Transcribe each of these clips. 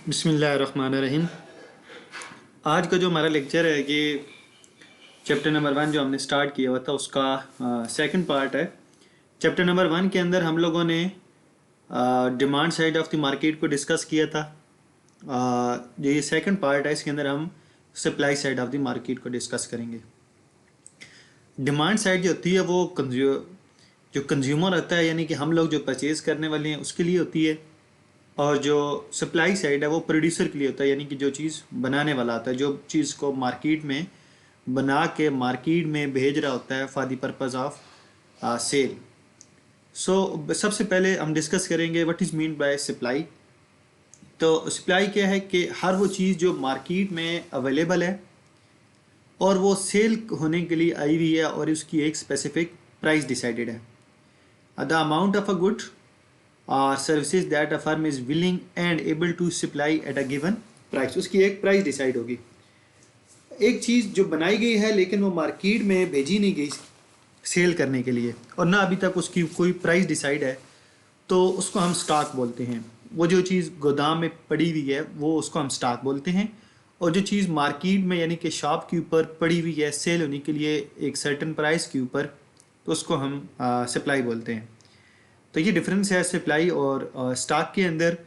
बिस्मिल्लाहिर्रहमानिर्रहीम। आज का जो हमारा लेक्चर है ये चैप्टर नंबर 1 जो हमने स्टार्ट किया हुआ था उसका सेकंड पार्ट है। चैप्टर नंबर 1 के अंदर हम लोगों ने demand side of the market को डिस्कस किया था। जो ये सेकंड पार्ट है इसके अंदर हम supply side of the market को डिस्कस करेंगे। डिमांड साइड जो होती है वो जो कंज्यूमर होता है, यानी कि हम लोग जो परचेज़ करने वाले हैं उसके लिए होती है, और जो सप्लाई साइड है वो प्रोड्यूसर के लिए होता है, यानी कि जो चीज़ बनाने वाला होता है, जो चीज़ को मार्केट में बना के मार्केट में भेज रहा होता है for the purpose of sale. So सबसे पहले हम डिस्कस करेंगे what is mean by supply. तो सप्लाई क्या है कि हर वो चीज़ जो मार्केट में अवेलेबल है और वो सेल होने के लिए आई हुई है और उसकी एक स्पेसिफिक प्राइस डिसाइडेड है। The amount of a good और services that a firm is willing and able to supply at a given price, उसकी एक प्राइस डिसाइड होगी। एक चीज़ जो बनाई गई है लेकिन वो मार्केट में भेजी नहीं गई सेल करने के लिए और ना अभी तक उसकी कोई प्राइस डिसाइड है, तो उसको हम स्टॉक बोलते हैं। वो जो चीज़ गोदाम में पड़ी हुई है वो उसको हम स्टॉक बोलते हैं, और जो चीज़ मार्केट में यानी कि शॉप के ऊपर पड़ी हुई है सेल होने के लिए एक सर्टेन प्राइस के ऊपर, तो उसको हम सप्लाई बोलते हैं। तो ये डिफरेंस है सप्लाई और स्टॉक के अंदर,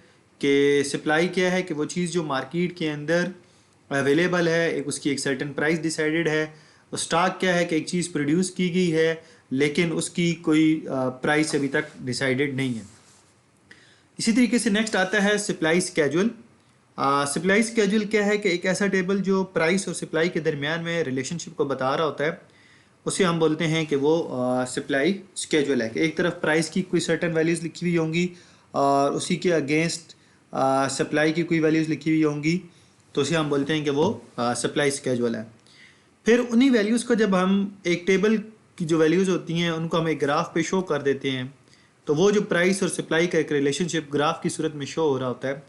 कि सप्लाई क्या है कि वो चीज़ जो मार्केट के अंदर अवेलेबल है, एक उसकी एक सर्टेन प्राइस डिसाइडेड है। और स्टॉक क्या है कि एक चीज़ प्रोड्यूस की गई है लेकिन उसकी कोई प्राइस अभी तक डिसाइडेड नहीं है। इसी तरीके से नेक्स्ट आता है सप्लाई स्केड्यूल। सप्लाई स्केड्यूल क्या है कि एक ऐसा टेबल जो प्राइस और सप्लाई के दरमियान में रिलेशनशिप को बता रहा होता है, उसे हम बोलते हैं कि वो सप्लाई स्केड्यूल है। कि एक तरफ प्राइस की कोई सर्टेन वैल्यूज़ लिखी हुई होंगी और उसी के अगेंस्ट सप्लाई की कोई वैल्यूज़ लिखी हुई होंगी, तो उसे हम बोलते हैं कि वो सप्लाई स्केड्यूल है। फिर उन्हीं वैल्यूज़ को जब हम एक टेबल की जो वैल्यूज़ होती हैं उनको हम एक ग्राफ पे शो कर देते हैं, तो वो जो प्राइस और सप्लाई का एक रिलेशनशिप ग्राफ की सूरत में शो हो रहा होता है,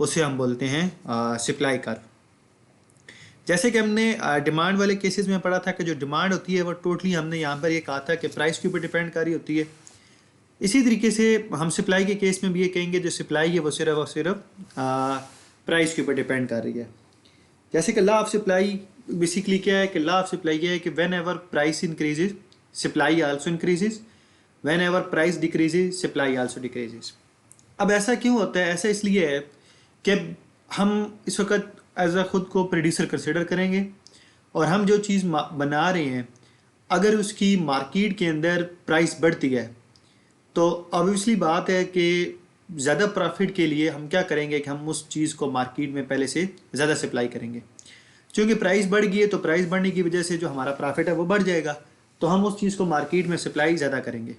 उसे हम बोलते हैं सप्लाई कर्व। जैसे कि हमने डिमांड वाले केसेस में पढ़ा था कि जो डिमांड होती है वो टोटली हमने यहाँ पर ये कहा था कि प्राइस के ऊपर डिपेंड कर रही होती है। इसी तरीके से हम सप्लाई के केस में भी ये कहेंगे जो सप्लाई है वो सिर्फ और सिर्फ प्राइस के ऊपर डिपेंड कर रही है। जैसे कि लॉ ऑफ सप्लाई बेसिकली क्या है कि लॉ ऑफ सप्लाई ये है कि when ever price increases supply also increases, when ever price decreases supply also decreases. अब ऐसा क्यों होता है? ऐसा इसलिए है कि हम इस वक्त एज अ ख़ुद को प्रोड्यूसर कंसिडर करेंगे और हम जो चीज़ बना रहे हैं अगर उसकी मार्केट के अंदर प्राइस बढ़ती है तो ऑब्वियसली बात है कि ज़्यादा प्रॉफिट के लिए हम क्या करेंगे कि हम उस चीज़ को मार्केट में पहले से ज़्यादा सप्लाई करेंगे। क्योंकि प्राइस बढ़ गई है तो प्राइस बढ़ने की वजह से जो हमारा प्रॉफिट है वो बढ़ जाएगा, तो हम उस चीज़ को मार्केट में सप्लाई ज़्यादा करेंगे।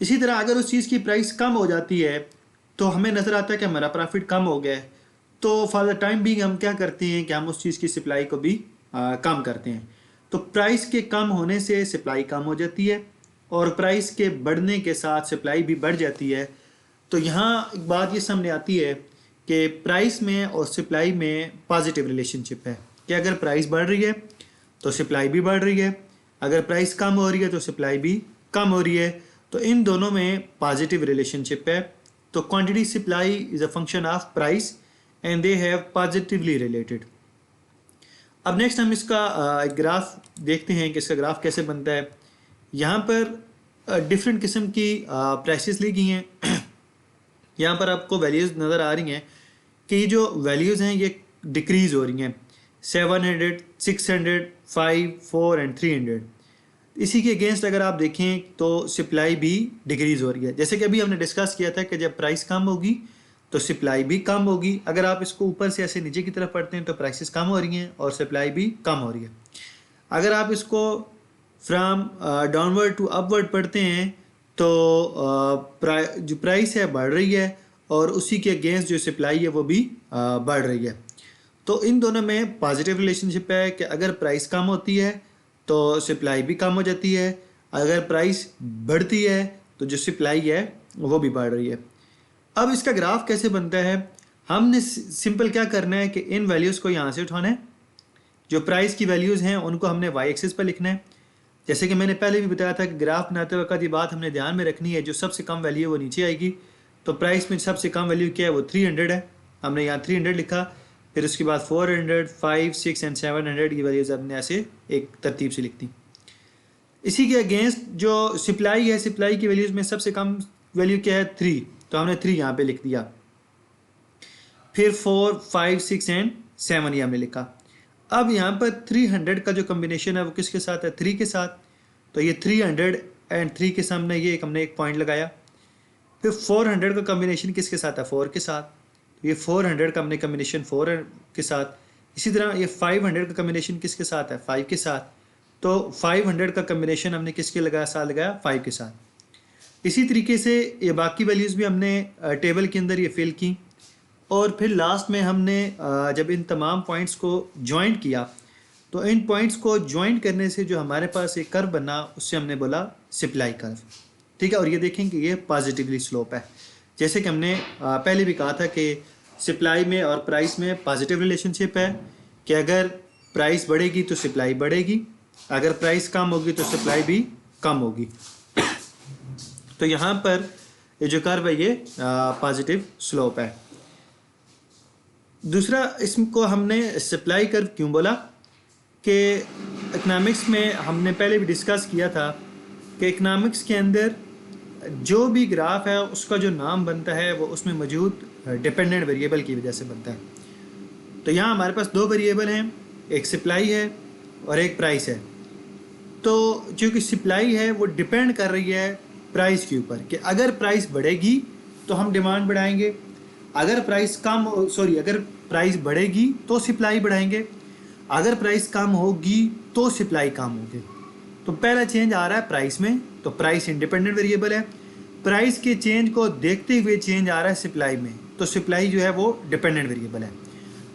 इसी तरह अगर उस चीज़ की प्राइस कम हो जाती है तो हमें नज़र आता है कि हमारा प्रॉफिट कम हो गया है, तो फॉर द टाइम बीइंग हम क्या करते हैं कि हम उस चीज़ की सप्लाई को भी कम करते हैं। तो प्राइस के कम होने से सप्लाई कम हो जाती है और प्राइस के बढ़ने के साथ सप्लाई भी बढ़ जाती है। तो यहाँ एक बात ये सामने आती है कि प्राइस में और सप्लाई में पॉजिटिव रिलेशनशिप है कि अगर प्राइस बढ़ रही है तो सप्लाई भी बढ़ रही है, अगर प्राइस कम हो रही है तो सप्लाई भी कम हो रही है। तो इन दोनों में पॉजिटिव रिलेशनशिप है। तो quantity supply is a function of price and they have positively related. अब नेक्स्ट हम इसका एक ग्राफ देखते हैं कि इसका ग्राफ कैसे बनता है। यहाँ पर डिफरेंट किस्म की प्राइसेस ली गई हैं। यहाँ पर आपको वैल्यूज़ नज़र आ रही हैं कि ये जो वैल्यूज़ हैं ये डिक्रीज़ हो रही हैं 700, 600, 5, 4 एंड 300। इसी के अगेंस्ट अगर आप देखें तो सप्लाई भी डिक्रीज़ हो रही है। जैसे कि अभी हमने डिस्कस किया था कि जब प्राइस कम होगी तो सप्लाई भी कम होगी। अगर आप इसको ऊपर से ऐसे नीचे की तरफ पढ़ते हैं तो प्राइसेस कम हो रही हैं और सप्लाई भी कम हो रही है। अगर आप इसको फ्राम डाउनवर्ड टू अपवर्ड पढ़ते हैं तो जो प्राइस है बढ़ रही है और उसी के अगेंस्ट जो सप्लाई है वो भी बढ़ रही है। तो इन दोनों में पॉजिटिव रिलेशनशिप है कि अगर प्राइस कम होती है तो सप्लाई भी कम हो जाती है, अगर प्राइस बढ़ती है तो जो सप्लाई है वो भी बढ़ रही है। अब इसका ग्राफ कैसे बनता है? हमने सिंपल क्या करना है कि इन वैल्यूज़ को यहाँ से उठाना है, जो प्राइस की वैल्यूज़ हैं उनको हमने वाई एक्सिस पर लिखना है। जैसे कि मैंने पहले भी बताया था कि ग्राफ बनाते वक्त ये बात हमने ध्यान में रखनी है, जो सबसे कम वैल्यू है वो नीचे आएगी। तो प्राइस में सबसे कम वैल्यू क्या है? वो 300 है। हमने यहाँ 300 लिखा, फिर उसके बाद 400, 5, 6 एंड 700 की वैल्यूज़ हमने ऐसे एक तरतीब से लिख दी। इसी के अगेंस्ट जो सप्लाई है, सप्लाई की वैल्यूज़ में सबसे कम वैल्यू क्या है 3, तो हमने 3 यहाँ पे लिख दिया। फिर 4, 5, 6 एंड 7 ये हमने लिखा। अब यहाँ पर 300 का जो कम्बिनेशन है वो किसके साथ है, 3 के साथ, तो ये 300 एंड 3 के सामने ये हमने एक पॉइंट लगाया। फिर 400 का कम्बिनेशन किसके साथ है, 4 के साथ, तो ये 400 का हमने कम्बिनेशन 4 के साथ। इसी तरह ये 500 का कम्बिनेशन किसके साथ है, 5 के साथ, तो 500 का कम्बिनेशन हमने किसके लगाया, साथ लगाया 5 के साथ। इसी तरीके से ये बाकी वैल्यूज़ भी हमने टेबल के अंदर ये फिल की, और फिर लास्ट में हमने जब इन तमाम पॉइंट्स को जॉइंट किया, तो इन पॉइंट्स को जॉइंट करने से जो हमारे पास एक कर्व बना उससे हमने बोला सप्लाई कर्व। ठीक है, और ये देखें कि ये पॉजिटिवली स्लोप है। जैसे कि हमने पहले भी कहा था कि सप्लाई में और प्राइस में पॉजिटिव रिलेशनशिप है कि अगर प्राइस बढ़ेगी तो सप्लाई बढ़ेगी, अगर प्राइस कम होगी तो सप्लाई भी कम होगी। तो यहाँ पर ये जो कर्व है ये पॉजिटिव स्लोप है। दूसरा, इसको हमने सप्लाई कर्व क्यों बोला कि इकनॉमिक्स में हमने पहले भी डिस्कस किया था कि इकनॉमिक्स के अंदर जो भी ग्राफ है उसका जो नाम बनता है वो उसमें मौजूद डिपेंडेंट वेरिएबल की वजह से बनता है। तो यहाँ हमारे पास दो वेरिएबल हैं, एक सप्लाई है और एक प्राइस है। तो चूँकि सप्लाई है वो डिपेंड कर रही है प्राइस के ऊपर कि अगर प्राइस बढ़ेगी तो हम डिमांड बढ़ाएंगे, अगर प्राइस बढ़ेगी तो सप्लाई बढ़ाएंगे, अगर प्राइस कम होगी तो सप्लाई कम होगी। तो पहला चेंज आ रहा है प्राइस में, तो प्राइस इंडिपेंडेंट वेरिएबल है। प्राइस के चेंज को देखते हुए चेंज आ रहा है सप्लाई में, तो सप्लाई जो है वो डिपेंडेंट वेरिएबल है।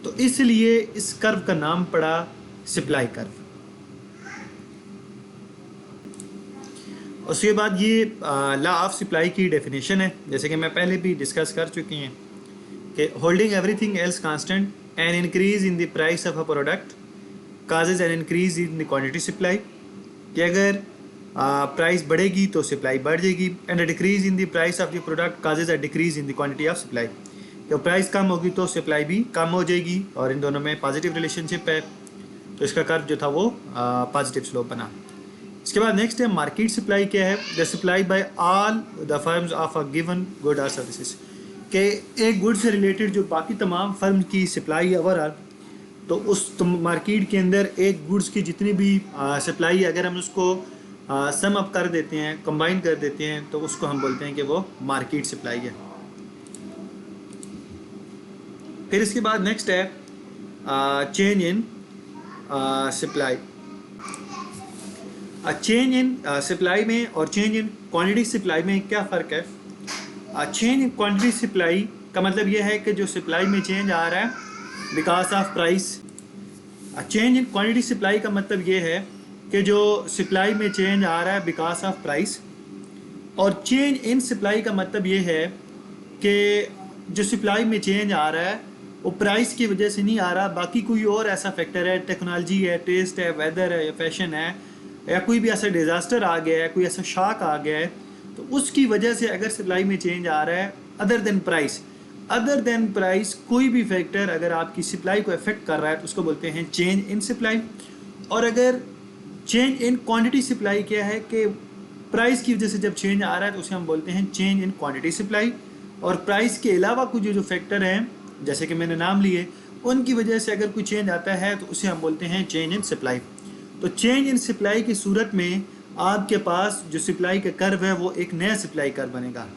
तो इसलिए इस कर्व का नाम पड़ा सप्लाई कर्व। उसके बाद ये लॉ ऑफ सप्लाई की डेफिनेशन है, जैसे कि मैं पहले भी डिस्कस कर चुकी हैं कि holding everything else constant an increase in the price of a product causes an increase in the quantity supply, कि अगर प्राइस बढ़ेगी तो सप्लाई बढ़ जाएगी, and decrease in the price of the product causes a decrease in the quantity of supply, तो price कम होगी तो supply भी कम हो जाएगी, और इन दोनों में पॉजिटिव रिलेशनशिप है। तो इसका कर्व जो था वो पॉजिटिव स्लोप बना। इसके बाद नेक्स्ट है मार्केट सप्लाई। क्या है, the supply bye all the firms of a given good और सर्विसेज, के एक गुड से रिलेटेड जो बाकी तमाम फर्म की सप्लाई है ओवरऑल, तो उस मार्केट के अंदर एक गुड्स की जितनी भी सप्लाई है अगर हम उसको सम अप कर देते हैं, कंबाइन कर देते हैं, तो उसको हम बोलते हैं कि वो मार्केट सप्लाई है। फिर इसके बाद नेक्स्ट है change in supply. Change in supply में और चेंज इन क्वांटिटी सप्लाई में क्या फ़र्क है? चेंज इन क्वांटिटी सप्लाई का मतलब यह है कि जो सप्लाई में चेंज आ रहा है because of price. Change in quantity supply का मतलब ये है कि जो सप्लाई में चेंज आ रहा है बिकॉज ऑफ प्राइस, और चेंज इन सप्लाई का मतलब ये है कि जो सप्लाई में चेंज आ रहा है वो प्राइस की वजह से नहीं आ रहा, बाकी कोई और ऐसा फैक्टर है, टेक्नोलॉजी है, टेस्ट है, वेदर है या फैशन है, या कोई भी ऐसा डिज़ास्टर आ गया है, कोई ऐसा शॉक आ गया है, तो उसकी वजह से अगर सप्लाई में चेंज आ रहा है अदर देन प्राइस कोई भी फैक्टर अगर आपकी सप्लाई को अफेक्ट कर रहा है तो उसको बोलते हैं चेंज इन सप्लाई। और अगर चेंज इन क्वांटिटी सप्लाई क्या है कि प्राइस की वजह से जब चेंज आ रहा है तो उसे हम बोलते हैं चेंज इन क्वांटिटी सप्लाई, और प्राइस के अलावा कुछ जो फैक्टर हैं जैसे कि मैंने नाम लिए उनकी वजह से अगर कोई चेंज आता है तो उसे हम बोलते हैं चेंज इन सप्लाई। तो चेंज इन सप्लाई की सूरत में आपके पास जो सप्लाई का कर्व है वो एक नया सप्लाई कर्व बनेगा,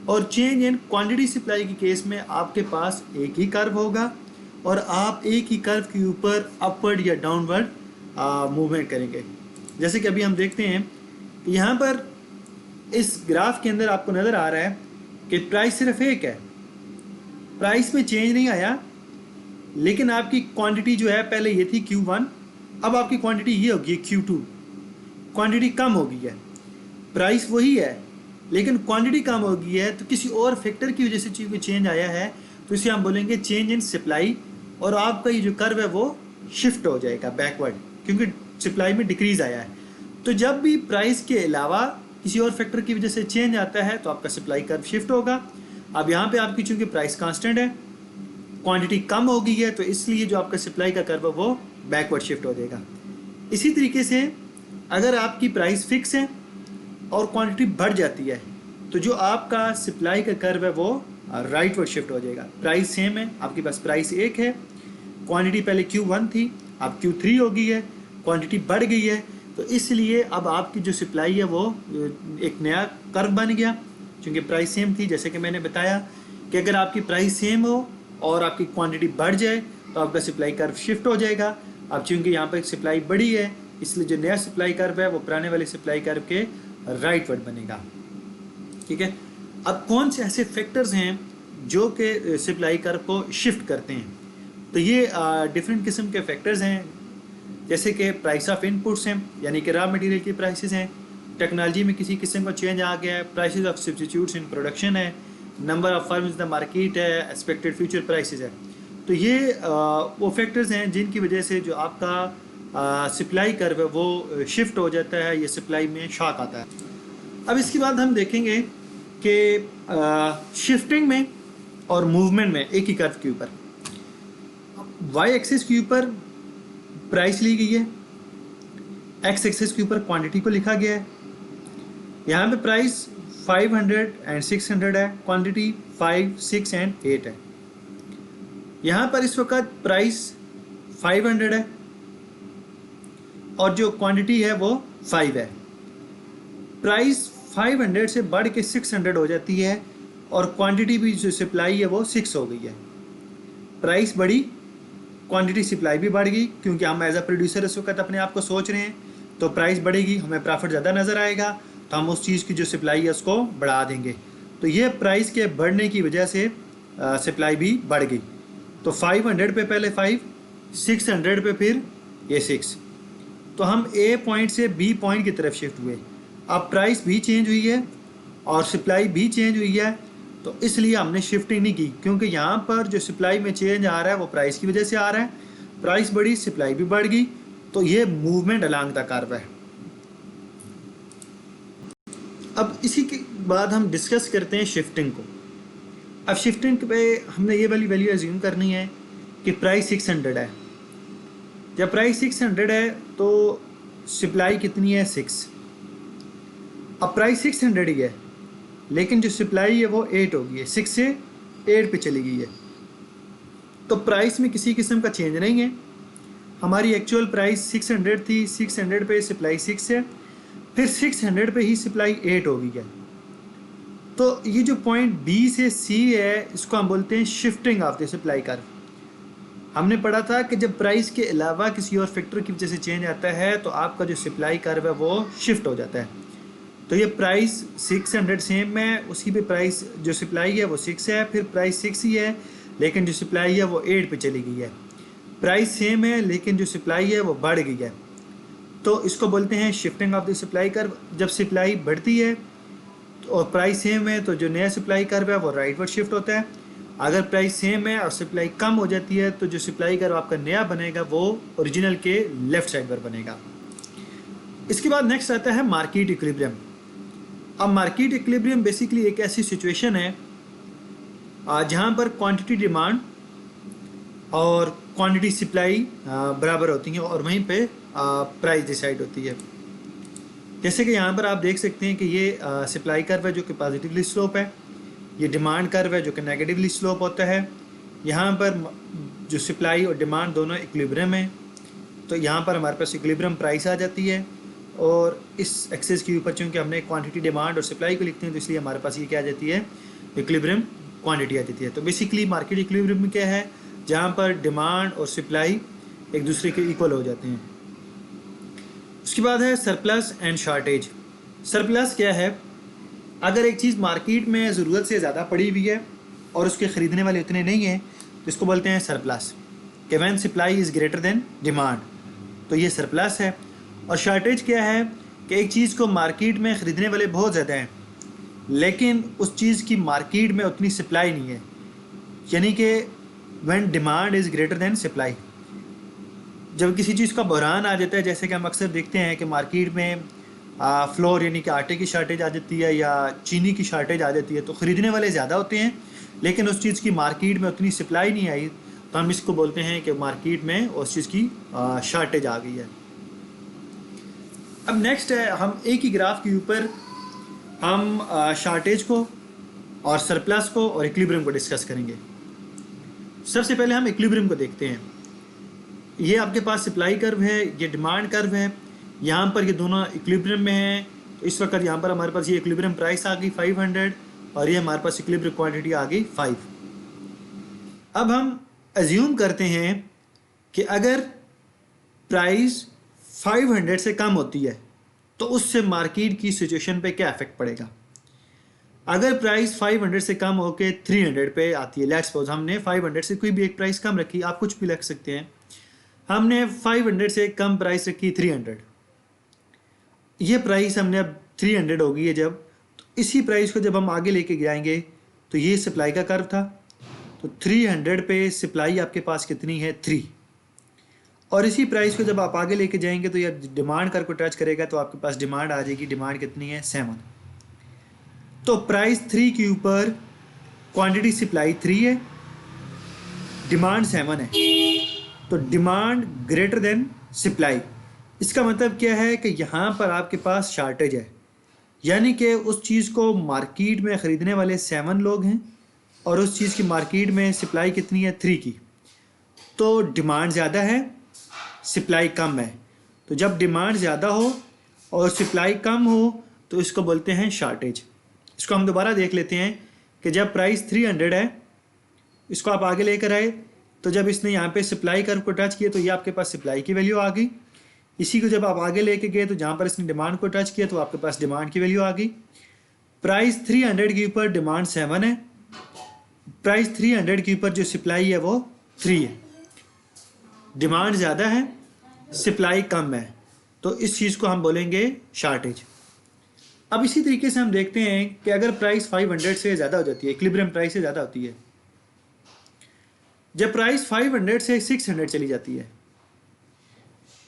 और चेंज इन क्वांटिटी सप्लाई के केस में आपके पास एक ही कर्व होगा और आप एक ही कर्व के ऊपर अपवर्ड या डाउनवर्ड मूवमेंट करेंगे। जैसे कि अभी हम देखते हैं कि यहाँ पर इस ग्राफ के अंदर आपको नज़र आ रहा है कि प्राइस सिर्फ एक है, प्राइस में चेंज नहीं आया, लेकिन आपकी क्वांटिटी जो है पहले ये थी Q1, अब आपकी क्वांटिटी ये होगी Q2, क्वांटिटी कम हो गई है, प्राइस वही है लेकिन क्वांटिटी कम हो गई है, तो किसी और फैक्टर की वजह से चीज़ चेंज आया है, तो इसे हम बोलेंगे चेंज इन सप्लाई, और आपका ये जो कर्व है वो शिफ्ट हो जाएगा बैकवर्ड क्योंकि सप्लाई में डिक्रीज आया है। तो जब भी प्राइस के अलावा किसी और फैक्टर की वजह से चेंज आता है तो आपका सप्लाई कर्व शिफ्ट होगा। अब यहाँ पे आपकी चूंकि प्राइस कांस्टेंट है, क्वांटिटी कम हो गई है तो इसलिए जो आपका सप्लाई का कर्व है वो बैकवर्ड शिफ्ट हो जाएगा। इसी तरीके से अगर आपकी प्राइस फिक्स है और क्वांटिटी बढ़ जाती है तो जो आपका सप्लाई का कर्व है वो राइटवर्ड शिफ्ट हो जाएगा। प्राइस सेम है, आपके पास प्राइस एक है, क्वांटिटी पहले Q1 थी, अब Q3 हो गई है, क्वांटिटी बढ़ गई है, तो इसलिए अब आपकी जो सप्लाई है वो एक नया कर्व बन गया। क्योंकि प्राइस सेम थी, जैसे कि मैंने बताया कि अगर आपकी प्राइस सेम हो और आपकी क्वांटिटी बढ़ जाए तो आपका सप्लाई कर्व शिफ्ट हो जाएगा। अब चूँकि यहाँ पर सप्लाई बढ़ी है इसलिए जो नया सप्लाई कर्व है वो पुराने वाले सप्लाई कर्व के राइटवर्ड बनेगा। ठीक है, अब कौन से ऐसे फैक्टर्स हैं जो कि सप्लाई कर्व को शिफ्ट करते हैं? तो ये डिफरेंट किस्म के फैक्टर्स हैं, जैसे कि प्राइस ऑफ इनपुट्स हैं, यानी कि रॉ मटेरियल की प्राइसेस हैं, टेक्नोलॉजी में किसी किस्म का चेंज आ गया है, prices of substitutes in production है, number of firms in the market है, एक्सपेक्टेड फ्यूचर प्राइसेस है। तो ये वो फैक्टर्स हैं जिनकी वजह से जो आपका सप्लाई कर्व है वो शिफ्ट हो जाता है, ये सप्लाई में शॉक आता है। अब इसके बाद हम देखेंगे कि शिफ्टिंग में और मूवमेंट में एक ही कर्व के ऊपर वाई एक्सिस के ऊपर प्राइस ली गई है, एक्स एक्सिस के ऊपर क्वांटिटी को लिखा गया है। यहाँ पे प्राइस 500 एंड 600 है, क्वांटिटी 5, 6 एंड 8 है। यहाँ पर इस वक्त प्राइस 500 है और जो क्वांटिटी है वो 5 है। प्राइस 500 से बढ़ के 600 हो जाती है और क्वांटिटी भी जो सप्लाई है वो 6 हो गई है। प्राइस बढ़ी, क्वांटिटी सप्लाई भी बढ़ गई, क्योंकि हम एज अ प्रोड्यूसर इस वक्त अपने आप को सोच रहे हैं तो प्राइस बढ़ेगी, हमें प्रॉफिट ज़्यादा नज़र आएगा तो हम उस चीज़ की जो सप्लाई है उसको बढ़ा देंगे। तो ये प्राइस के बढ़ने की वजह से सप्लाई भी बढ़ गई। तो 500 पे पहले 5, 600 पे फिर ये 6, तो हम ए पॉइंट से बी पॉइंट की तरफ शिफ्ट हुए। अब प्राइस भी चेंज हुई है और सप्लाई भी चेंज हुई है, तो इसलिए हमने शिफ्टिंग नहीं की, क्योंकि यहाँ पर जो सप्लाई में चेंज आ रहा है वो प्राइस की वजह से आ रहा है। प्राइस बढ़ी, सप्लाई भी बढ़ गई, तो ये मूवमेंट अलोंग द कर्व है। अब इसी के बाद हम डिस्कस करते हैं शिफ्टिंग को। अब शिफ्टिंग पे हमने ये वाली वैल्यू एज्यूम करनी है कि प्राइस 600 है। जब प्राइस 600 है तो सप्लाई कितनी है? 6। अब प्राइस 600 ही है लेकिन जो सप्लाई है वो 8 हो गई है, 6 से 8 पे चली गई है। तो प्राइस में किसी किस्म का चेंज नहीं है। हमारी एक्चुअल प्राइस 600 थी, 600 पे सप्लाई 6 है, फिर 600 पे ही सप्लाई 8 हो गई है। तो ये जो पॉइंट बी से सी है इसको हम बोलते हैं shifting of the supply curve. हमने पढ़ा था कि जब प्राइस के अलावा किसी और फैक्टर की वजह से चेंज आता है तो आपका जो सप्लाई कर्व है वो शिफ्ट हो जाता है। तो ये प्राइस 600 सेम है, उसी पे प्राइस जो सप्लाई है वो 6 है, फिर प्राइस 6 ही है लेकिन जो सप्लाई है वो 8 पे चली गई है। प्राइस सेम है लेकिन जो सप्लाई है वो बढ़ गई है, तो इसको बोलते हैं shifting of the supply curve. जब सप्लाई बढ़ती है और प्राइस सेम है तो जो नया सप्लाई कर्व है वो राइटवर्ड शिफ्ट होता है। अगर प्राइस सेम है और सप्लाई कम हो जाती है तो जो सप्लाई कर्व आपका नया बनेगा वो ओरिजिनल के लेफ्ट साइड पर बनेगा। इसके बाद नेक्स्ट आता है मार्केट इक्विलिब्रियम। अब मार्केट इक्विलिब्रियम बेसिकली एक ऐसी सिचुएशन है जहाँ पर क्वांटिटी डिमांड और क्वांटिटी सप्लाई बराबर होती हैं और वहीं पे प्राइस डिसाइड होती है। जैसे कि यहाँ पर आप देख सकते हैं कि ये सप्लाई कर्व है जो कि पॉजिटिवली स्लोप है, ये डिमांड कर्व है जो कि नेगेटिवली स्लोप होता है। यहाँ पर जो सप्लाई और डिमांड दोनों इक्विलिब्रियम है, तो यहाँ पर हमारे पास इक्विलिब्रियम प्राइस आ जाती है और इस एक्सेस के ऊपर चूँकि हमने क्वांटिटी डिमांड और सप्लाई को लिखते हैं तो इसलिए हमारे पास ये क्या आ जाती है? इक्विलिब्रियम क्वांटिटी आ जाती है। तो बेसिकली मार्केट इक्विलिब्रियम में क्या है? जहाँ पर डिमांड और सप्लाई एक दूसरे के इक्वल हो जाते हैं। उसके बाद है सरप्लस एंड शॉर्टेज। सरप्लस क्या है? अगर एक चीज़ मार्केट में ज़रूरत से ज़्यादा पड़ी हुई है और उसके ख़रीदने वाले उतने नहीं हैं तो इसको बोलते हैं सरप्लस, कि when supply is greater than demand, तो ये सरप्लस है। और शॉर्टेज क्या है? कि एक चीज़ को मार्केट में ख़रीदने वाले बहुत ज़्यादा हैं लेकिन उस चीज़ की मार्केट में उतनी सप्लाई नहीं है, यानी कि when demand is greater than supply. जब किसी चीज़ का बहरान आ जाता है, जैसे कि हम अक्सर देखते हैं कि मार्केट में फ्लोर यानी कि आटे की शॉर्टेज आ जाती है या चीनी की शॉर्टेज आ जाती है, तो ख़रीदने वाले ज़्यादा होते हैं लेकिन उस चीज़ की मार्केट में उतनी सप्लाई नहीं आई, तो हम इसको बोलते हैं कि मार्केट में उस चीज़ की शॉर्टेज आ गई है। अब नेक्स्ट है, हम एक ही ग्राफ के ऊपर हम शॉर्टेज को और सरप्लस को और इक्विलिब्रियम को डिस्कस करेंगे। सबसे पहले हम इक्विलिब्रियम को देखते हैं। ये आपके पास सप्लाई कर्व है, ये डिमांड कर्व है, यहाँ पर ये दोनों इक्विलिब्रियम में हैं। तो इस वक्त यहाँ पर हमारे पास ये इक्विलिब्रियम प्राइस आ गई 500 और ये हमारे पास इक्विलिब्रियम क्वांटिटी आ गई 5। अब हम अज्यूम करते हैं कि अगर प्राइस 500 से कम होती है तो उससे मार्केट की सिचुएशन पे क्या इफेक्ट पड़ेगा। अगर प्राइस 500 से कम होकर 300 पे आती है, लेट्स सपोज हमने 500 से कोई भी एक प्राइस कम रखी, आप कुछ भी रख सकते हैं, हमने 500 से कम प्राइस रखी 300, ये प्राइस हमने अब 300 हो गई है जब, तो इसी प्राइस को जब हम आगे लेके जाएंगे तो ये सप्लाई का कर्व था, तो 300 पे सप्लाई आपके पास कितनी है 3, और इसी प्राइस को जब आप आगे लेके जाएंगे तो ये डिमांड कर्व को टच करेगा तो आपके पास डिमांड आ जाएगी, डिमांड कितनी है 7। तो प्राइस 3 के ऊपर क्वांटिटी सप्लाई 3 है, डिमांड 7 है, तो डिमांड ग्रेटर देन सप्लाई। इसका मतलब क्या है कि यहाँ पर आपके पास शॉर्टेज है, यानी कि उस चीज़ को मार्केट में ख़रीदने वाले 7 लोग हैं और उस चीज़ की मार्केट में सप्लाई कितनी है 3 की, तो डिमांड ज़्यादा है सप्लाई कम है। तो जब डिमांड ज़्यादा हो और सप्लाई कम हो तो इसको बोलते हैं शॉर्टेज। इसको हम दोबारा देख लेते हैं कि जब प्राइस 300 है, इसको आप आगे लेकर आए, तो जब इसने यहाँ पे सप्लाई कर्व को टच किया तो ये आपके पास सप्लाई की वैल्यू आ गई। इसी को जब आप आगे लेके गए तो जहाँ पर इसने डिमांड को टच किया तो आपके पास डिमांड की वैल्यू आ गई। प्राइस 300 के ऊपर डिमांड 7 है, प्राइस 300 के ऊपर जो सप्लाई है वो 3 है, डिमांड ज़्यादा है सप्लाई कम है, तो इस चीज़ को हम बोलेंगे शॉर्टेज। अब इसी तरीके से हम देखते हैं कि अगर प्राइस 500 से ज़्यादा हो जाती है, इक्विलिब्रियम प्राइस से ज़्यादा होती है, जब प्राइस 500 से 600 चली जाती है,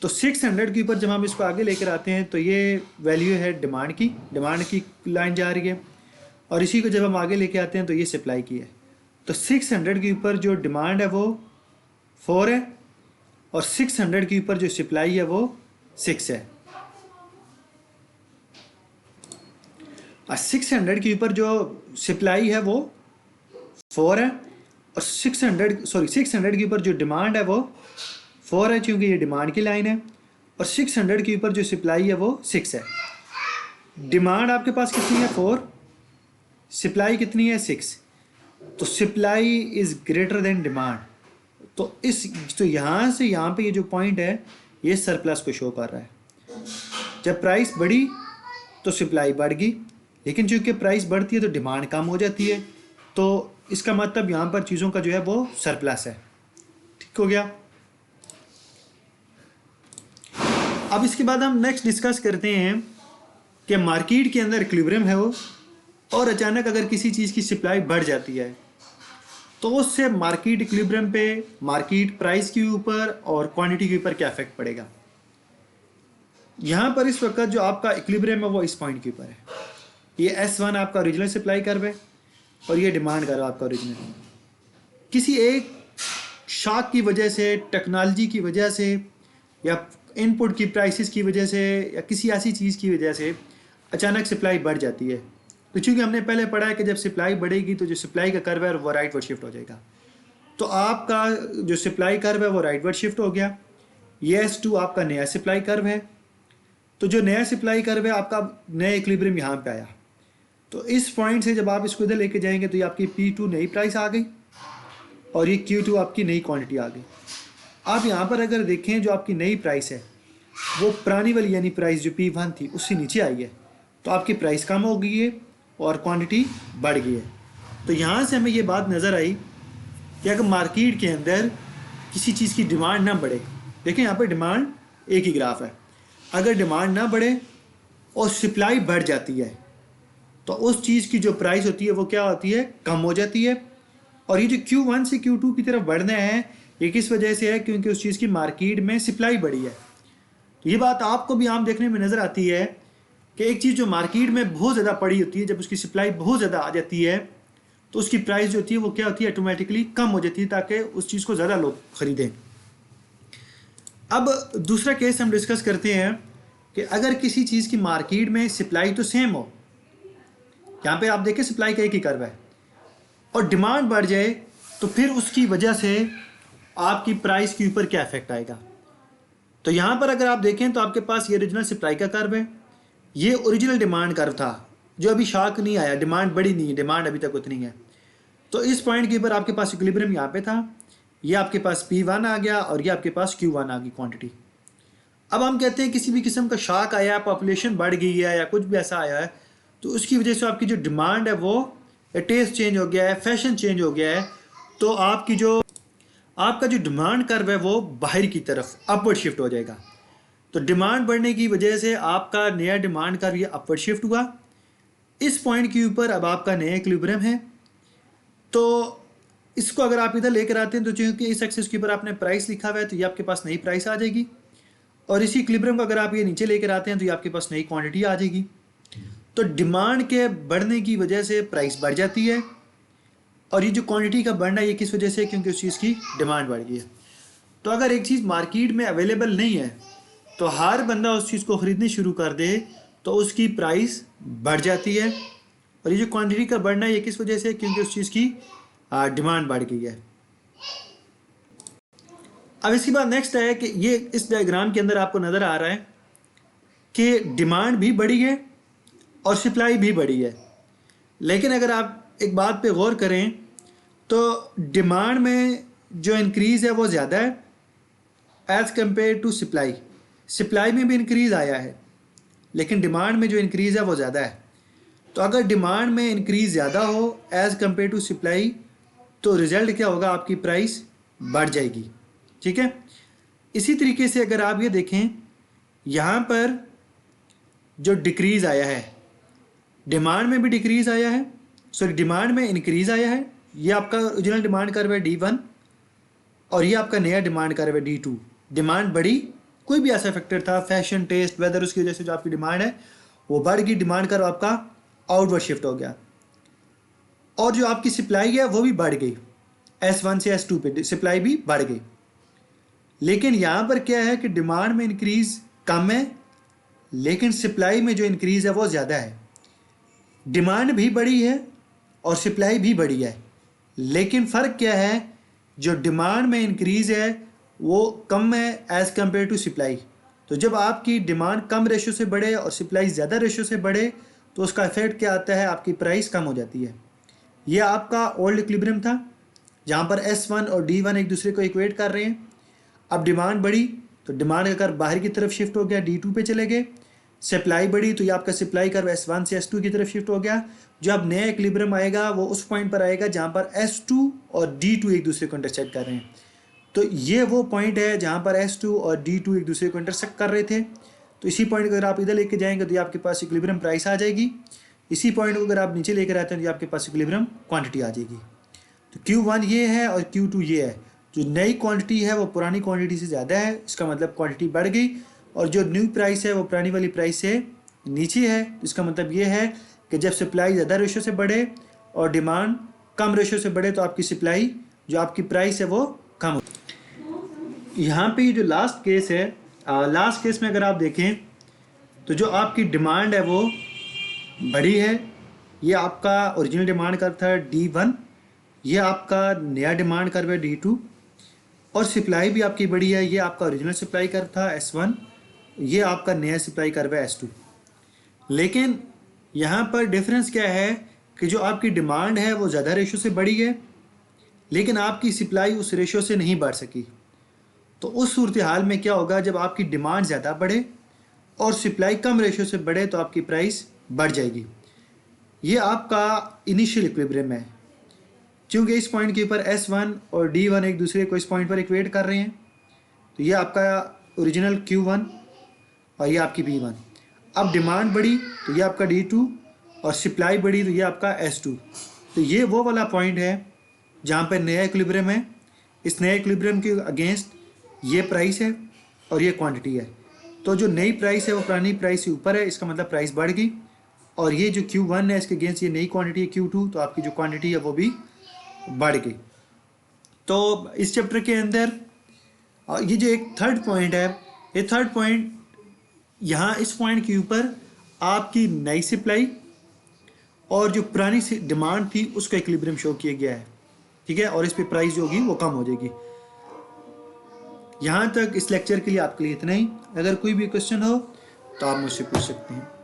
तो 600 के ऊपर जब हम इसको आगे लेकर आते हैं तो ये वैल्यू है डिमांड की लाइन जा रही है, और इसी को जब हम आगे लेके आते हैं तो ये सप्लाई की है। तो 600 के ऊपर जो डिमांड है वो 4 है और 600 के ऊपर जो सप्लाई है वो 6 है। और 600 के ऊपर जो सप्लाई है वो 4 है और 600 के ऊपर जो डिमांड है वो 4 है, क्योंकि ये डिमांड की लाइन है, और 600 के ऊपर जो सप्लाई है वो 6 है। डिमांड आपके पास कितनी है 4, सप्लाई कितनी है 6, तो supply is greater than demand. तो यहाँ से यहाँ पे ये जो पॉइंट है ये सरप्लस को शो कर रहा है। जब प्राइस बढ़ी तो सप्लाई बढ़ गई, लेकिन चूँकि प्राइस बढ़ती है तो डिमांड कम हो जाती है, तो इसका मतलब यहाँ पर चीज़ों का जो है वो सरप्लस है। ठीक हो गया। अब इसके बाद हम नेक्स्ट डिस्कस करते हैं कि मार्केट के अंदर इक्विलिब्रियम है वो, और अचानक अगर किसी चीज़ की सप्लाई बढ़ जाती है तो उससे मार्केट इक्विलिब्रियम पे, मार्केट प्राइस के ऊपर और क्वांटिटी के ऊपर क्या इफेक्ट पड़ेगा। यहाँ पर इस वक्त जो आपका इक्विलिब्रियम है वो इस पॉइंट के ऊपर है। ये S1 आपका ओरिजिनल सप्लाई कर्व है और ये डिमांड कर्व आपका ओरिजिनल। किसी एक शॉक की वजह से, टेक्नोलॉजी की वजह से, या इनपुट की प्राइसेस की वजह से, या किसी ऐसी चीज़ की वजह से अचानक सप्लाई बढ़ जाती है, तो चूँकि हमने पहले पढ़ा है कि जब सप्लाई बढ़ेगी तो जो सप्लाई का कर्व है वो राइटवर्ड शिफ्ट हो जाएगा। तो आपका जो सप्लाई कर्व है वो राइटवर्ड शिफ्ट हो गया। ये S2 आपका नया सप्लाई कर्व है, तो जो नया सप्लाई कर्व है आपका नया इक्विलिब्रियम यहाँ पे आया। तो इस पॉइंट से जब आप इसको इधर लेके जाएंगे तो ये आपकी P2 नई प्राइस आ गई और ये Q2 आपकी नई क्वांटिटी आ गई। आप यहाँ पर अगर देखें जो आपकी नई प्राइस है वो पुरानी वाली यानी प्राइस जो P1 थी उससे नीचे आई है, तो आपकी प्राइस कम हो गई है और क्वांटिटी बढ़ गई है। तो यहाँ से हमें ये बात नज़र आई कि अगर मार्केट के अंदर किसी चीज़ की डिमांड ना बढ़े, देखें यहाँ पर डिमांड एक ही ग्राफ है, अगर डिमांड ना बढ़े और सप्लाई बढ़ जाती है तो उस चीज़ की जो प्राइस होती है वो क्या होती है, कम हो जाती है। और ये जो Q1 से Q2 की तरफ बढ़ना है ये किस वजह से है, क्योंकि उस चीज़ की मार्केट में सप्लाई बढ़ी है। तो ये बात आपको भी आम देखने में नज़र आती है कि एक चीज़ जो मार्केट में बहुत ज़्यादा पड़ी होती है, जब उसकी सप्लाई बहुत ज़्यादा आ जाती है तो उसकी प्राइस जो होती है वो क्या होती है, ऑटोमेटिकली कम हो जाती है, ताकि उस चीज़ को ज़्यादा लोग खरीदें। अब दूसरा केस हम डिस्कस करते हैं कि अगर किसी चीज़ की मार्केट में सप्लाई तो सेम हो, यहाँ पे आप देखें सप्लाई का एक ही कर्व है, और डिमांड बढ़ जाए, तो फिर उसकी वजह से आपकी प्राइस के ऊपर क्या इफेक्ट आएगा। तो यहाँ पर अगर आप देखें तो आपके पास ये ओरिजिनल सप्लाई का कर्व है, ये ओरिजिनल डिमांड कर्व था जो अभी शॉक नहीं आया, डिमांड बढ़ी नहीं है, डिमांड अभी तक उतनी है। तो इस पॉइंट के ऊपर आपके पास इक्विलिब्रियम यहाँ पे था, ये आपके पास P1 आ गया और ये आपके पास Q1 आ गई क्वांटिटी। अब हम कहते हैं किसी भी किस्म का शॉक आया, पॉपुलेशन बढ़ गई है या कुछ भी ऐसा आया है, तो उसकी वजह से आपकी जो डिमांड है वो टेस्ट चेंज हो गया है, फैशन चेंज हो गया है, तो आपका जो डिमांड कर्व है वो बाहर की तरफ अपवर्ड शिफ्ट हो जाएगा। तो डिमांड बढ़ने की वजह से आपका नया डिमांड कर्व ये अपवर्ड शिफ्ट हुआ। इस पॉइंट के ऊपर अब आपका नया इक्विलिब्रियम है। तो इसको अगर आप इधर लेकर आते हैं तो चूँकि इस एक्सिस के ऊपर आपने प्राइस लिखा हुआ है तो ये आपके पास नई प्राइस आ जाएगी, और इसी इक्विलिब्रियम को अगर आप ये नीचे लेकर आते हैं तो ये आपके पास नई क्वांटिटी आ जाएगी। तो डिमांड के बढ़ने की वजह से प्राइस बढ़ जाती है, और ये जो क्वांटिटी का बढ़ना है ये किस वजह से, क्योंकि उस चीज़ की डिमांड बढ़ गई है। तो अगर एक चीज़ मार्केट में अवेलेबल नहीं है तो हर बंदा उस चीज़ को ख़रीदनी शुरू कर दे तो उसकी प्राइस बढ़ जाती है, और ये जो क्वांटिटी का बढ़ना है ये किस वजह से, क्योंकि उस चीज़ की डिमांड बढ़ गई है। अब इसके बाद नेक्स्ट है कि ये इस डायग्राम के अंदर आपको नज़र आ रहा है कि डिमांड भी बढ़ी है और सप्लाई भी बढ़ी है, लेकिन अगर आप एक बात पे गौर करें तो डिमांड में जो इंक्रीज़ है वो ज़्यादा है as compare to supply. Supply में भी इंक्रीज़ आया है, लेकिन डिमांड में जो इंक्रीज़ है वो ज़्यादा है। तो अगर डिमांड में इंक्रीज़ ज़्यादा हो एज़ कम्पेयर टू सप्लाई, तो रिज़ल्ट क्या होगा, आपकी प्राइस बढ़ जाएगी। ठीक है। इसी तरीके से अगर आप ये देखें, यहाँ पर जो डिक्रीज़ आया है, डिमांड में भी डिक्रीज़ आया है, सॉरी डिमांड में इंक्रीज़ आया है। ये आपका ओरिजिनल डिमांड कर्व है D1, और ये आपका नया डिमांड कर्व है D2। डिमांड बढ़ी, कोई भी ऐसा फैक्टर था, फैशन, टेस्ट, वेदर, उसकी वजह से जो आपकी डिमांड है वो बढ़ गई, डिमांड कर्व आपका आउटवर्ड शिफ्ट हो गया। और जो आपकी सप्लाई है वो भी बढ़ गई, S1 से S2 पे सप्लाई भी बढ़ गई। लेकिन यहाँ पर क्या है कि डिमांड में इंक्रीज़ कम है, लेकिन सप्लाई में जो इंक्रीज़ है वो ज़्यादा है। डिमांड भी बढ़ी है और सप्लाई भी बढ़ी है, लेकिन फ़र्क क्या है, जो डिमांड में इंक्रीज़ है वो कम है एज़ कम्पेयर टू सप्लाई। तो जब आपकी डिमांड कम रेशो से बढ़े और सप्लाई ज़्यादा रेशो से बढ़े तो उसका इफेक्ट क्या आता है, आपकी प्राइस कम हो जाती है। यह आपका ओल्ड इक्विलिब्रियम था जहाँ पर S1 और D1 एक दूसरे को इक्वेट कर रहे हैं। अब डिमांड बढ़ी तो डिमांड का कर्व बाहर की तरफ शिफ्ट हो गया, D2 पे चले गए। सप्लाई बढ़ी तो ये आपका सप्लाई कर्व S1 से S2 की तरफ शिफ्ट हो गया। जो अब नया इक्विलिब्रियम आएगा वो उस पॉइंट पर आएगा जहाँ पर S2 और D2 एक दूसरे को इंटरसेक्ट कर रहे हैं। तो ये वो पॉइंट है जहाँ पर S2 और D2 एक दूसरे को इंटरसेक्ट कर रहे थे। तो इसी पॉइंट को अगर आप इधर लेके जाएंगे तो ये आपके पास इक्विलिब्रियम प्राइस आ जाएगी। इसी पॉइंट को अगर आप नीचे लेकर आते हैं तो ये आपके पास इक्विलिब्रियम क्वांटिटी आ जाएगी। तो Q1 ये है और Q2 ये है। जो नई क्वांटिटी है वो पुरानी क्वांटिटी से ज़्यादा है, इसका मतलब क्वांटिटी बढ़ गई, और जो न्यू प्राइस है वो पुरानी वाली प्राइस से नीचे है। इसका मतलब ये है कि जब सप्लाई ज़्यादा रेशो से बढ़े और डिमांड कम रेशो से बढ़े तो आपकी सप्लाई, जो आपकी प्राइस है वो कम हो। यहाँ पे जो लास्ट केस है, लास्ट केस में अगर आप देखें तो जो आपकी डिमांड है वो बढ़ी है, ये आपका ओरिजिनल डिमांड कर्व था D1, ये आपका नया डिमांड कर्व है D2, और सप्लाई भी आपकी बढ़ी है, ये आपका ओरिजिनल सप्लाई कर्व था S1, ये आपका नया सप्लाई कर्व है S2। लेकिन यहाँ पर डिफरेंस क्या है कि जो आपकी डिमांड है वो ज़्यादा रेशो से बढ़ी है, लेकिन आपकी सप्लाई उस रेशो से नहीं बढ़ सकी। तो उस सूरत हाल में क्या होगा, जब आपकी डिमांड ज़्यादा बढ़े और सप्लाई कम रेशो से बढ़े तो आपकी प्राइस बढ़ जाएगी। ये आपका इनिशियल इक्विलिब्रियम है। क्योंकि इस पॉइंट के ऊपर S1 और D1 एक दूसरे को इस पॉइंट पर इक्वेट कर रहे हैं, तो ये आपका ओरिजिनल Q1 और ये आपकी P1। अब डिमांड बढ़ी तो ये आपका D2, और सप्लाई बढ़ी तो ये आपका S2। तो ये वो वाला पॉइंट है जहाँ पर नया इक्विलिब्रियम है। इस नए इक्विलिब्रियम के अगेंस्ट ये प्राइस है और ये क्वांटिटी है। तो जो नई प्राइस है वो पुरानी प्राइस से ऊपर है, इसका मतलब प्राइस बढ़ गई, और ये जो Q1 है इसके अगेंस्ट ये नई क्वांटिटी है Q2, तो आपकी जो क्वांटिटी है वो भी बढ़ गई। तो इस चैप्टर के अंदर ये जो एक थर्ड पॉइंट है, ये थर्ड पॉइंट यहाँ इस पॉइंट के ऊपर आपकी नई सप्लाई और जो पुरानी डिमांड थी उसका इक्विलिब्रियम शो किया गया है, ठीक है, और इस पे प्राइस जो होगी वो कम हो जाएगी। यहाँ तक इस लेक्चर के लिए आपके लिए इतना ही। अगर कोई भी क्वेश्चन हो तो आप मुझसे पूछ सकते हैं।